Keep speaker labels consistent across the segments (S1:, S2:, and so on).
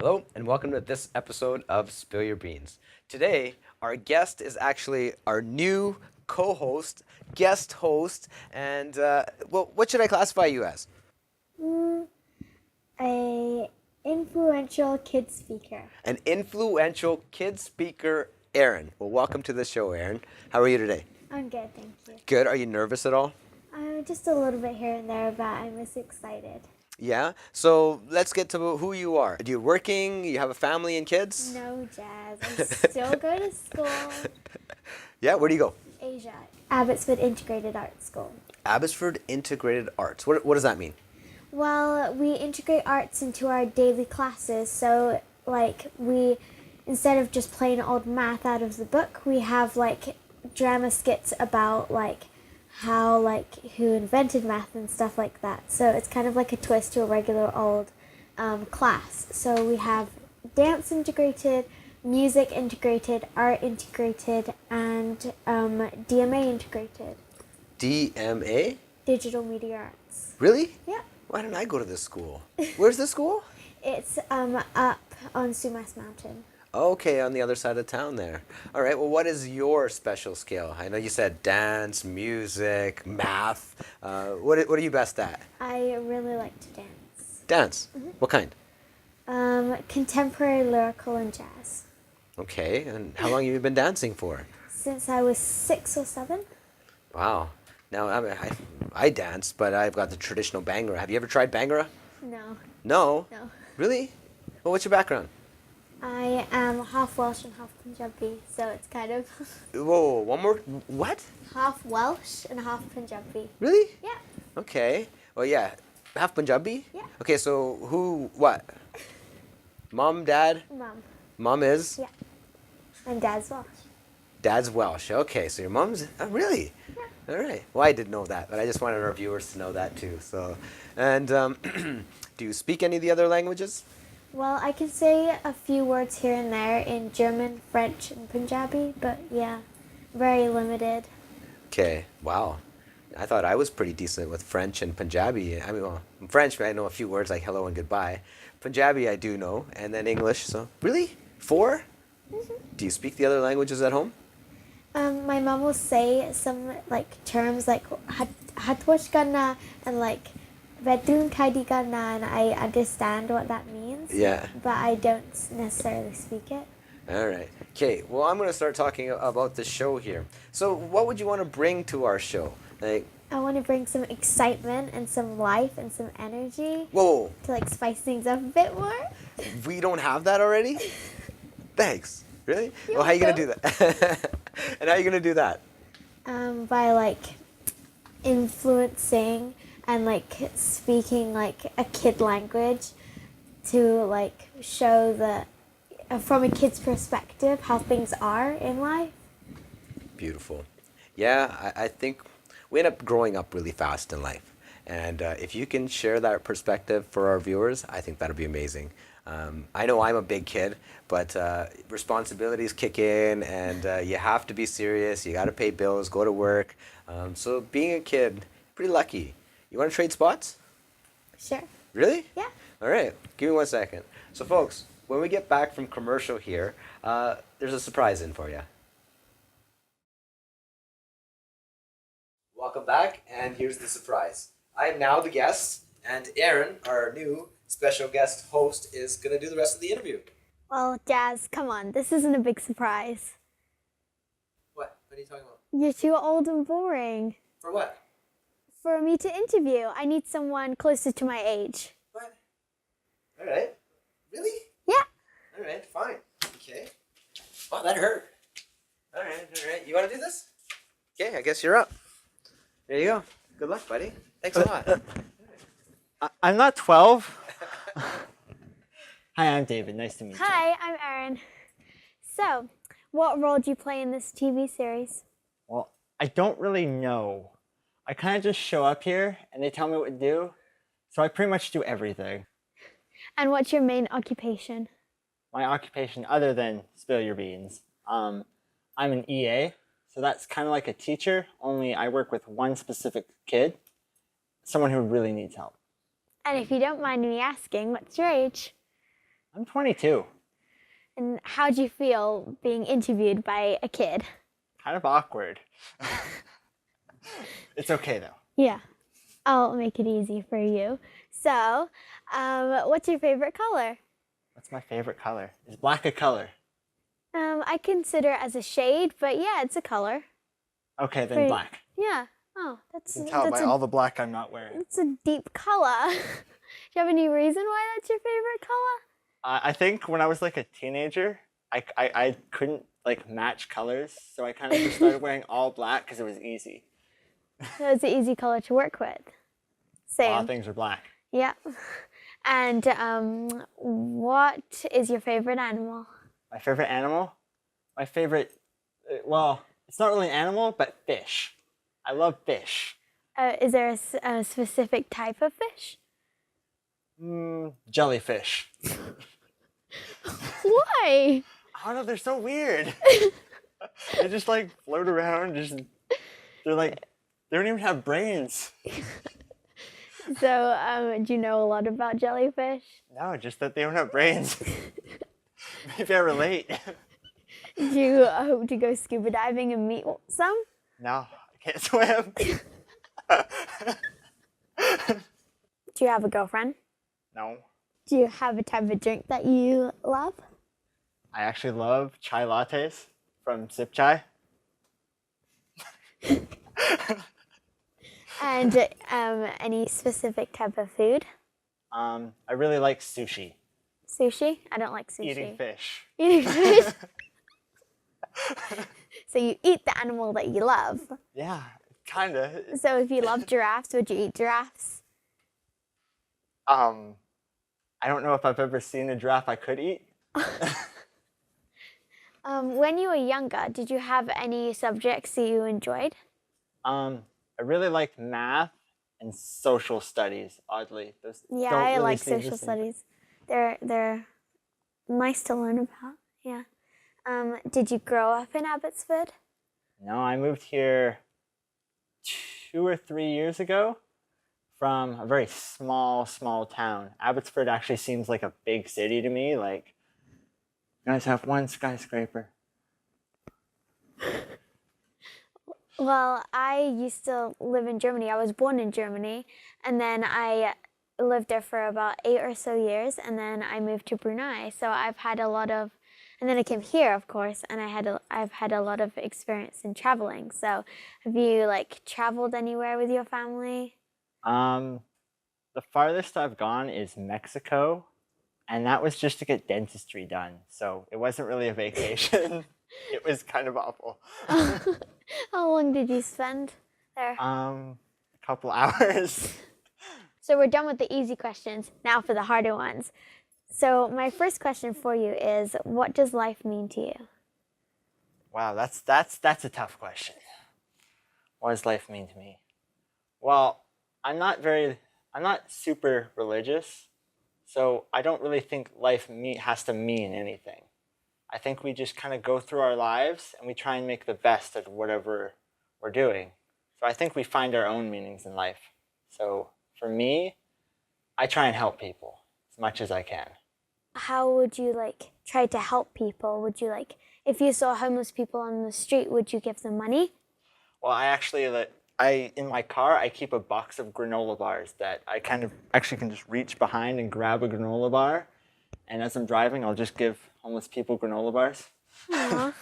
S1: Hello, and welcome to this episode of Spill Your Beans. Today, our guest is actually our new co-host, guest host, and what should I classify you as?
S2: Mm, a influential kid speaker.
S1: An influential kid speaker, Aaron. Well, welcome to the show, Aaron. How are you today?
S2: I'm good, thank you.
S1: Good. Are you nervous at all?
S2: I'm just a little bit here and there, but I'm just excited.
S1: Yeah. So let's get to who you are. Are you working? You have a family and kids?
S2: No, Jazz. I still go to school.
S1: Yeah. Where do you go?
S2: Asia. Abbotsford Integrated Art School.
S1: Abbotsford Integrated Arts. What does that mean?
S2: Well, we integrate arts into our daily classes. So, we, instead of just plain old math out of the book, we have, drama skits about, how, who invented math and stuff like that. So it's kind of like a twist to a regular old class. So we have dance integrated, music integrated, art integrated, and DMA integrated.
S1: DMA?
S2: Digital Media Arts.
S1: Really?
S2: Yeah.
S1: Why didn't I go to this school? Where's the school?
S2: It's up on S.U.B Mountain.
S1: Okay, on the other side of town there. All right, well, what is your special skill? I know you said dance, music, math. What are you best at?
S2: I really like to dance.
S1: Dance?
S2: Mm-hmm.
S1: What kind?
S2: Contemporary, lyrical, and jazz.
S1: Okay, and how long have you been dancing for?
S2: Since I was 6 or 7.
S1: Wow. Now, I dance, but I've got the traditional Bhangra. Have you ever tried Bhangra?
S2: No.
S1: No?
S2: No.
S1: Really? Well, what's your background?
S2: I am half Welsh and half Punjabi, so it's kind of
S1: Whoa, one more. What?
S2: half Welsh and half Punjabi.
S1: Really?
S2: Yeah.
S1: Okay. Well, yeah. Half Punjabi?
S2: Yeah.
S1: Okay, so what? Mom, dad?
S2: Mum.
S1: Mom is?
S2: Yeah. And Dad's Welsh.
S1: Dad's Welsh. Okay, so your mom's really?
S2: Yeah.
S1: All right. Well, I didn't know that, but I just wanted our viewers to know that too. So, and do you speak any of the other languages?
S2: Well, I can say a few words here and there in German, French, and Punjabi, but yeah, very limited.
S1: Okay. Wow. I thought I was pretty decent with French and Punjabi. I mean, well, in French, I know a few words like hello and goodbye. Punjabi, I do know, and then English. So, really? 4?
S2: Mm-hmm.
S1: Do you speak the other languages at home?
S2: My mom will say some terms like hatwash gana and bedroom kaidi gana, and I understand what that means.
S1: Yeah.
S2: But I don't necessarily speak it.
S1: All right. Okay. Well, I'm going to start talking about the show here. So, what would you want to bring to our show? Like,
S2: I want to bring some excitement and some life and some energy
S1: whoa,
S2: to spice things up a bit more.
S1: we don't have that already? Thanks. Really?
S2: You're
S1: Well, how are you going to do
S2: welcome.
S1: that? And how are you going to do that?
S2: By influencing and speaking a kid language to show the from a kid's perspective how things are in life.
S1: Beautiful. Yeah, I think we end up growing up really fast in life. And if you can share that perspective for our viewers, I think that'll be amazing. I know I'm a big kid, but responsibilities kick in, and you have to be serious. You got to pay bills, go to work. So being a kid, pretty lucky. You want to trade spots?
S2: Sure.
S1: Really?
S2: Yeah.
S1: All right. Give me 1 second. So, folks, when we get back from commercial here, there's a surprise in for you. Welcome back, and here's the surprise. I am now the guest, and Aaron, our new special guest host, is going to do the rest of the interview.
S2: Well, Jazz, come on. This isn't a big surprise.
S1: What? What are you talking about?
S2: You're too old and boring.
S1: For what?
S2: For me to interview, I need someone closer to my age.
S1: What? All right. Really?
S2: Yeah.
S1: All right, fine. Okay. Wow, that hurt. All right. You want to do this? Okay, I guess you're up. There you go. Good luck, buddy. Thanks a lot.
S3: I'm not 12. Hi, I'm David. Nice to meet you.
S2: Hi, I'm Erin. So, what role do you play in this TV series?
S3: Well, I don't really know. I kind of just show up here and they tell me what to do. So I pretty much do everything.
S2: And what's your main occupation?
S3: My occupation, other than spill your beans, I'm an EA. So that's kind of like a teacher, only I work with one specific kid, someone who really needs help.
S2: And if you don't mind me asking, what's your age?
S3: I'm 22.
S2: And how'd you feel being interviewed by a kid?
S3: Kind of awkward. It's okay though.
S2: Yeah, I'll make it easy for you. So, what's your favorite color?
S3: What's my favorite color? Is black a color?
S2: I consider it as a shade, but yeah, it's a color.
S3: Okay, then
S2: Pretty-
S3: black.
S2: Yeah. Oh, that's
S3: You can tell by all the black I'm not wearing.
S2: It's a deep color. Do you have any reason why that's your favorite color?
S3: I think when I was like a teenager, I couldn't like match colors, so I kind of just started wearing all black because it was easy.
S2: So it's an easy color to work with.
S3: A lot
S2: Same.
S3: of things are black.
S2: Yeah. And what is your favorite animal?
S3: My favorite animal? My favorite, well, it's not really an animal, but fish. I love fish.
S2: Is there a specific type of fish?
S3: Jellyfish.
S2: Why?
S3: I don't know, they're so weird. They just like float around, they don't even have brains.
S2: So, do you know a lot about jellyfish?
S3: No, just that they don't have brains. Maybe I relate.
S2: Do you hope to go scuba diving and meet some?
S3: No, I can't swim.
S2: Do you have a girlfriend?
S3: No.
S2: Do you have a type of drink that you love?
S3: I actually love chai lattes from Sip Chai.
S2: And any specific type of food?
S3: I really like sushi.
S2: Sushi? I don't like sushi.
S3: Eating fish.
S2: Eating fish? So you eat the animal that you love.
S3: Yeah, kinda.
S2: So if you love giraffes, would you eat giraffes?
S3: I don't know if I've ever seen a giraffe I could eat.
S2: When you were younger, did you have any subjects that you enjoyed?
S3: I really liked math and social studies, oddly. Those
S2: Yeah,
S3: don't
S2: I
S3: really
S2: like
S3: seem the
S2: social
S3: same.
S2: studies. They're nice to learn about. Yeah. Did you grow up in Abbotsford?
S3: No, I moved here 2 or 3 years ago from a very small town. Abbotsford actually seems like a big city to me. Like, you guys have one skyscraper.
S2: Well, I used to live in Germany. I was born in Germany, and then I lived there for about 8 or so years, and then I moved to Brunei. So I've had a lot of, and then I came here, of course, and I've had a lot of experience in traveling. So have you like traveled anywhere with your family?
S3: The farthest I've gone is Mexico, and that was just to get dentistry done. So it wasn't really a vacation. It was kind of awful.
S2: How long did you spend there?
S3: A couple hours.
S2: So we're done with the easy questions. Now for the harder ones. So my first question for you is, what does life mean to you?
S3: Wow, that's a tough question. What does life mean to me? Well, I'm not super religious, so I don't really think life has to mean anything. I think we just kind of go through our lives and we try and make the best of whatever we're doing. So I think we find our own meanings in life. So for me, I try and help people as much as I can.
S2: How would you like try to help people? Would you like, if you saw homeless people on the street, would you give them money?
S3: Well, in my car, I keep a box of granola bars that I kind of actually can just reach behind and grab a granola bar. And as I'm driving, I'll just give homeless people granola bars.
S2: Aw,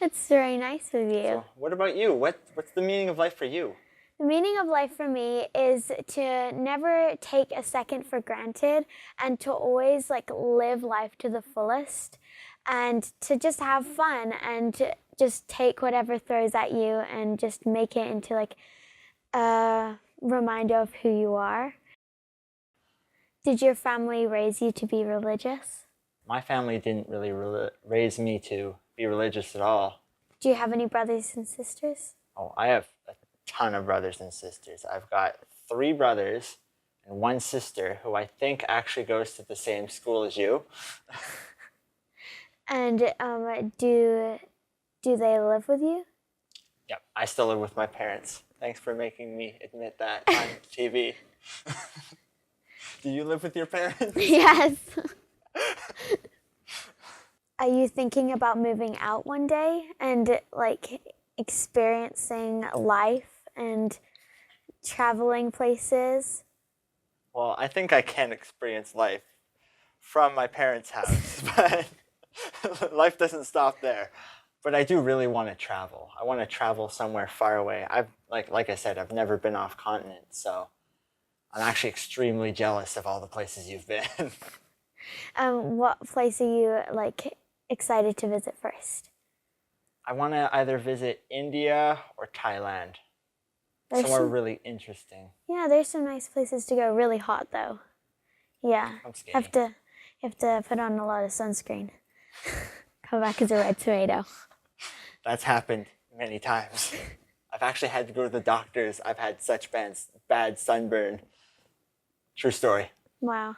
S2: that's very nice of you.
S3: So what about you? What's the meaning of life for you?
S2: The meaning of life for me is to never take a second for granted and to always like live life to the fullest and to just have fun and to just take whatever throws at you and just make it into like a reminder of who you are. Did your family raise you to be religious?
S3: My family didn't really raise me to be religious at all.
S2: Do you have any brothers and sisters?
S3: Oh, I have a ton of brothers and sisters. I've got 3 brothers and 1 sister who I think actually goes to the same school as you.
S2: And do they live with you?
S3: Yep, I still live with my parents. Thanks for making me admit that on TV. Do you live with your parents?
S2: Yes. Are you thinking about moving out one day and like experiencing life and traveling places?
S3: Well, I think I can experience life from my parents' house, but life doesn't stop there. But I do really want to travel. I want to travel somewhere far away. I've like I said, I've never been off continent, so I'm actually extremely jealous of all the places you've been.
S2: What place are you like excited to visit first?
S3: I want to either visit India or Thailand.
S2: There's
S3: Somewhere
S2: some,
S3: really interesting.
S2: yeah, there's some nice places to go. Really hot though. Yeah,
S3: I'm scared.
S2: have to put on a lot of sunscreen. Come back as a red tomato.
S3: That's happened many times. I've actually had to go to the doctors. I've had such bad sunburn. True story.
S2: Wow.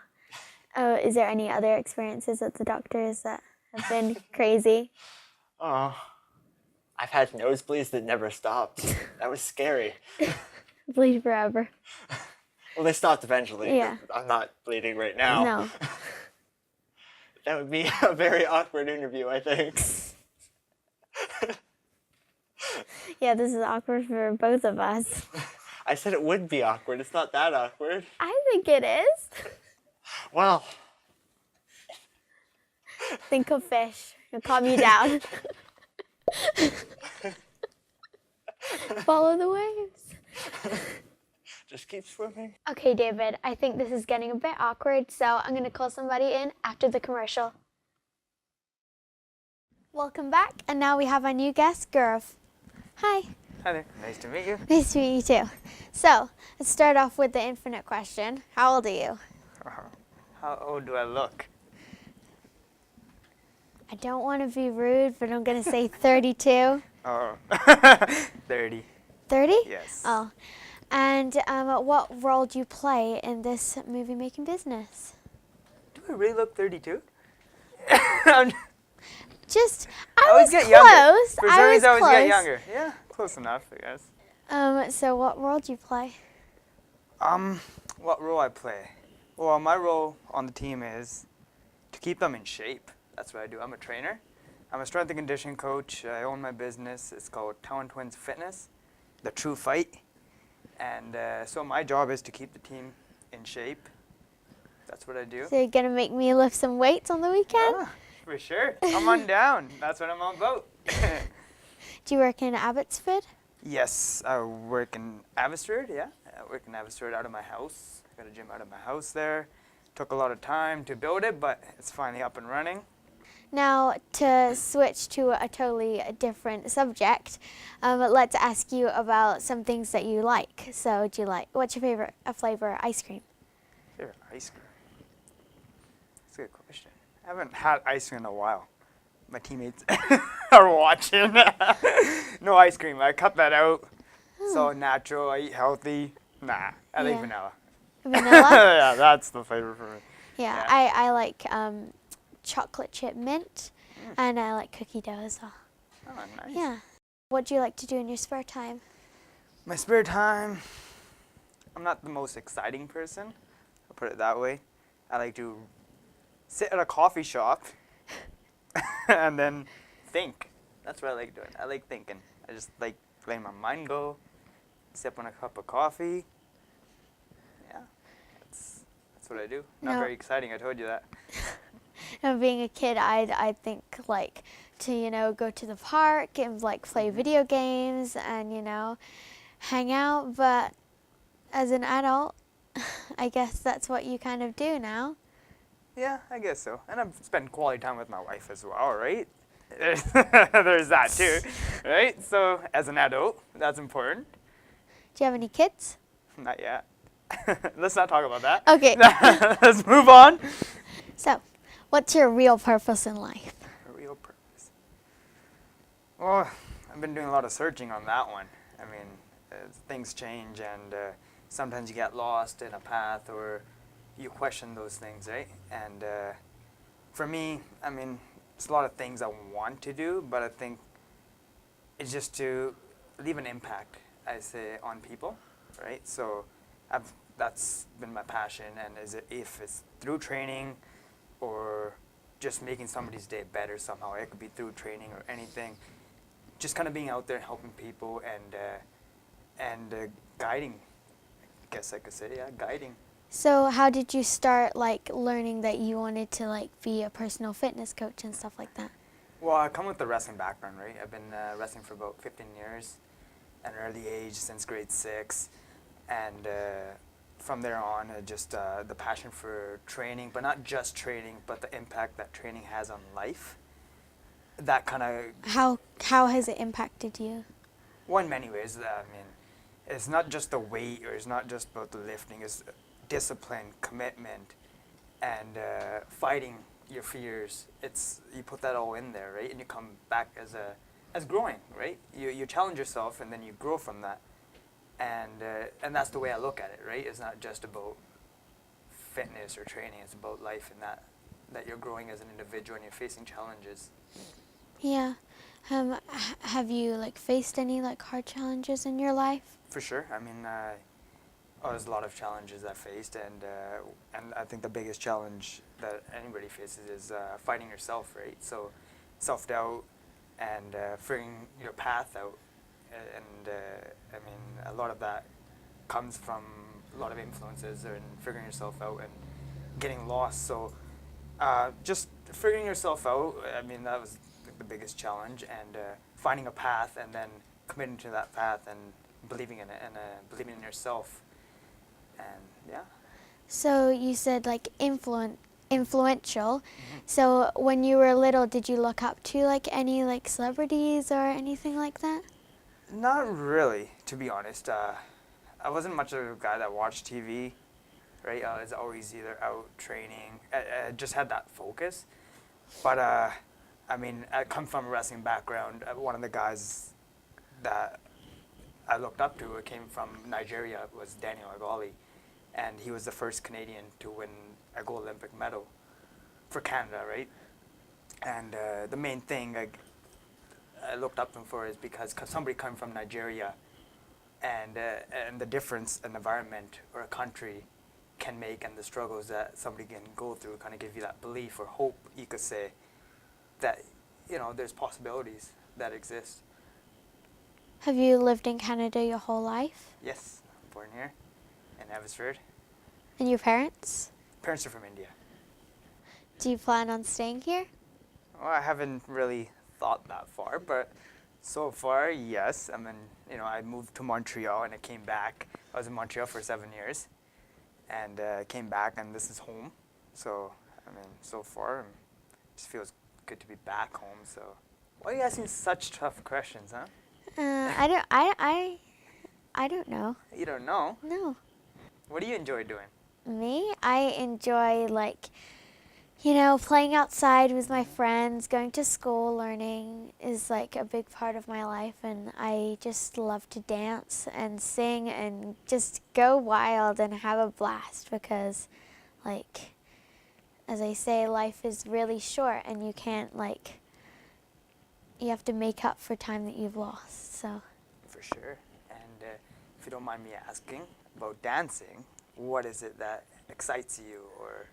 S2: Oh, is there any other experiences at the doctors that have been crazy?
S3: Oh, I've had nosebleeds that never stopped. That was scary.
S2: Bleed forever.
S3: Well, they stopped eventually.
S2: Yeah.
S3: I'm not bleeding right now.
S2: No.
S3: That would be a very awkward interview, I think.
S2: Yeah, this is awkward for both of us.
S3: I said it would be awkward. It's not that awkward.
S2: I think it is.
S3: Well,
S2: Think of fish. It'll calm you down. Follow the waves.
S3: just keep swimming.
S2: Okay, David, I think this is getting a bit awkward, so I'm going to call somebody in after the commercial. Welcome back, and now we have our new guest, Gaurav. Hi.
S4: Hi there. Nice to meet you.
S2: Nice to meet you too. So, let's start off with the infinite question. How old are you?
S4: How old do I look?
S2: I don't want to be rude, but I'm going to say 32.
S4: Oh, 30.
S2: 30?
S4: Yes.
S2: Oh. And what role do you play in this movie-making business?
S4: Do I really look 32?
S2: Just,
S4: I
S2: I
S4: always
S2: was
S4: get
S2: close.
S4: younger. For some
S2: I was
S4: reason, I always
S2: close.
S4: get younger. Yeah, close enough, I guess.
S2: So what role do you play?
S4: What role I play? Well, my role on the team is to keep them in shape. That's what I do. I'm a trainer. I'm a strength and conditioning coach. I own my business. It's called Talon Twins Fitness, The True Fight. And so my job is to keep the team in shape. That's what I do.
S2: So you're going to make me lift some weights on the weekend?
S4: Ah, for sure. Come on down. That's what I'm all about.
S2: Do you work in Abbotsford?
S4: Yes, I work in Abbotsford, yeah. I work in Abbotsford out of my house. I got a gym out of my house there. Took a lot of time to build it, but it's finally up and running.
S2: Now, to switch to a totally different subject, let's ask you about some things that you like. So, what's your favorite flavor ice cream?
S4: Favorite ice cream? That's a good question. I haven't had ice cream in a while. My teammates are watching. No ice cream. I cut that out. It's all natural. I eat healthy. Nah, I like
S2: Yeah.
S4: vanilla.
S2: Vanilla?
S4: Yeah, that's the flavor for me.
S2: Yeah,
S4: Yeah.
S2: I like chocolate chip mint, and I like cookie dough as well.
S4: Oh, nice.
S2: Yeah. What do you like to do in your spare time?
S4: My spare time, I'm not the most exciting person. I'll put it that way. I like to sit at a coffee shop and then think. That's what I like doing. I like thinking. I just like letting my mind go, sip on a cup of coffee. Yeah, that's what I do. Not
S2: No.
S4: very exciting, I told you that.
S2: Now, being a kid, I'd think like to go to the park and like play video games and hang out. But as an adult, I guess that's what you kind of do now.
S4: Yeah, I guess so. And I've spent quality time with my wife as well, right? There's that too, right? So as an adult, that's important.
S2: Do you have any kids?
S4: Not yet. Let's not talk about that.
S2: Okay.
S4: Let's move on.
S2: So, what's your real purpose in life?
S4: A real purpose. Well, I've been doing a lot of searching on that one. I mean, things change, and sometimes you get lost in a path, or you question those things, right? And for me, I mean, it's a lot of things I want to do, but I think it's just to leave an impact, I say, on people, right? So that's been my passion, and if it's through training or just making somebody's day better somehow. It could be through training or anything. Just kind of being out there and helping people and guiding. I guess I could say, yeah, guiding.
S2: So how did you start like learning that you wanted to like be a personal fitness coach and stuff like that?
S4: Well, I come with the wrestling background, right? I've been wrestling for about 15 years at an early age, since grade 6. And from there on, just the passion for training, but not just training, but the impact that training has on life. That kind of...
S2: How has it impacted you?
S4: Well, in many ways. I mean, it's not just the weight, or it's not just about the lifting. It's discipline, commitment, and fighting your fears. It's, you put that all in there, right? And you come back as growing, right? You challenge yourself, and then you grow from that. And that's the way I look at it, right? It's not just about fitness or training. It's about life, and that you're growing as an individual and you're facing challenges.
S2: Yeah. Have you like faced any like hard challenges in your life?
S4: For sure. I mean, there's a lot of challenges I faced, and I think the biggest challenge that anybody faces is fighting yourself, right? So self-doubt and figuring your path out. And I mean, a lot of that comes from a lot of influences and figuring yourself out and getting lost. So just figuring yourself out, I mean, that was the biggest challenge, and finding a path and then committing to that path and believing in it and believing in yourself. And yeah.
S2: So you said like influential.
S4: Mm-hmm.
S2: So when you were little, did you look up to like any like celebrities or anything like that?
S4: Not really, to be honest. I wasn't much of a guy that watched TV, right? I was always either out training. I just had that focus. But I mean, I come from a wrestling background. One of the guys that I looked up to, came from Nigeria, was Daniel Agali. And he was the first Canadian to win a gold Olympic medal for Canada, right? And the main thing I looked up to him for is because somebody coming from Nigeria, and the difference an environment or a country can make, and the struggles that somebody can go through, kind of give you that belief or hope, you could say, that, you know, there's possibilities that exist.
S2: Have you lived in Canada your whole life?
S4: Yes, born here in Abbotsford.
S2: And your parents?
S4: Parents are from India.
S2: Do you plan on staying here?
S4: Well, I haven't really thought that far, but so far, yes. I mean, you know, I moved to Montreal and I came back. I was in Montreal for 7 years, and came back, and this is home. So, I mean, so far, it just feels good to be back home. So, why are you asking such tough questions, huh?
S2: I don't know.
S4: You don't know.
S2: No.
S4: What do you enjoy doing?
S2: Me? I enjoy like, you know, playing outside with my friends, going to school, learning is like a big part of my life, and I just love to dance and sing and just go wild and have a blast because, like, as I say, life is really short and you can't like, you have to make up for time that you've lost, so.
S4: For sure. And if you don't mind me asking about dancing, what is it that excites you, or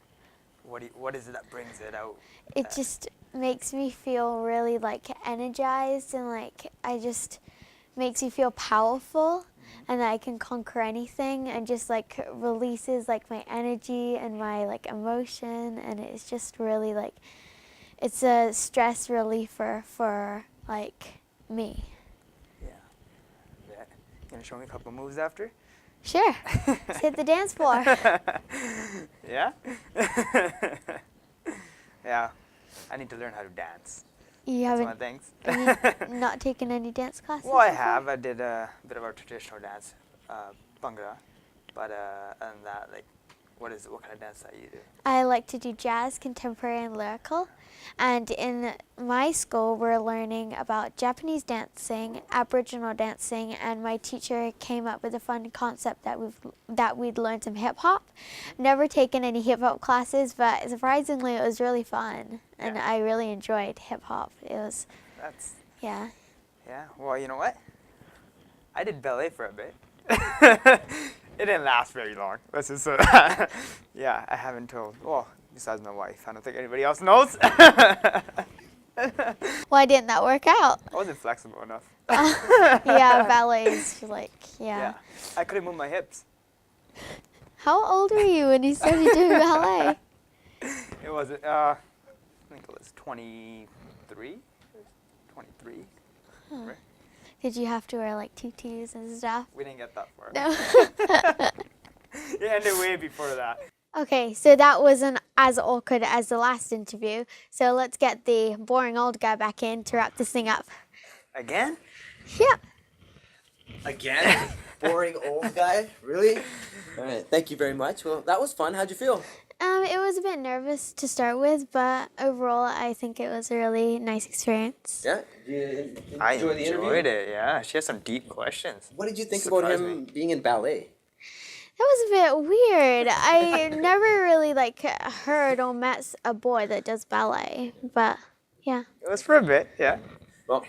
S4: what is it that brings it out?
S2: It just makes me feel really like energized, and like I just makes me feel powerful, and that I can conquer anything, and just like releases like my energy and my like emotion, and it's just really like, it's a stress reliever for like me.
S4: Yeah. Yeah. You gonna show me a couple moves after?
S2: Sure. Let's hit the dance floor.
S4: Yeah? Yeah. I need to learn how to dance.
S2: You
S4: That's one
S2: haven't
S4: of the things.
S2: Have you not taken any dance classes?
S4: Well, I
S2: before?
S4: have. I did a bit of our traditional dance, Bhangra. But other than that, like, what kind of dance that you do?
S2: I like to do jazz, contemporary, and lyrical. And in my school, we're learning about Japanese dancing, Aboriginal dancing, and my teacher came up with a fun concept that we'd learn some hip hop. Never taken any hip hop classes, but surprisingly, it was really fun, and
S4: Yeah.
S2: I really enjoyed hip hop. It was,
S4: That's,
S2: yeah.
S4: yeah. Well, you know what? I did ballet for a bit. It didn't last very long. Let's just yeah, I haven't told. Well, besides my wife. I don't think anybody else knows.
S2: Why didn't that work out?
S4: I wasn't flexible enough.
S2: Yeah, ballet is like,
S4: Yeah, I couldn't move my hips.
S2: How old were you when you started doing ballet?
S4: It wasn't. I think it was 23. 23. Right?
S2: Did you have to wear like tutus and stuff?
S4: We didn't get that far.
S2: No.
S4: It ended way before that.
S2: Okay, so that wasn't as awkward as the last interview. So let's get the boring old guy back in to wrap this thing up.
S4: Again?
S2: Yeah.
S1: Again? Boring old guy? Really? All right, thank you very much. Well, that was fun. How'd you feel?
S2: It was a bit nervous to start with, but overall, I think it was a really nice experience.
S1: Yeah? Did you
S4: I
S1: enjoy the interview?
S4: enjoyed it, yeah. She has some deep questions.
S1: What did you think about
S4: Surprised
S1: him
S4: me.
S1: being in ballet?
S2: That was a bit weird. I never really heard or met a boy that does ballet, but yeah.
S4: It was for a bit, yeah.
S1: Well,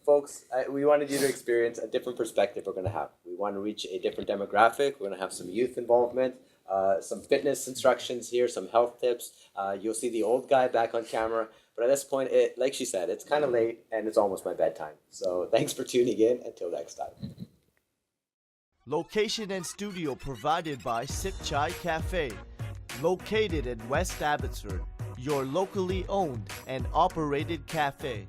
S1: folks, we wanted you to experience a different perspective we're going to have. We want to reach a different demographic. We're going to have some youth involvement, some fitness instructions here, some health tips. You'll see the old guy back on camera. But at this point, like she said, it's kind of late and it's almost my bedtime. So thanks for tuning in. Until next time.
S5: Location and studio provided by Sip Chai Cafe, located in West Abbotsford, your locally owned and operated cafe.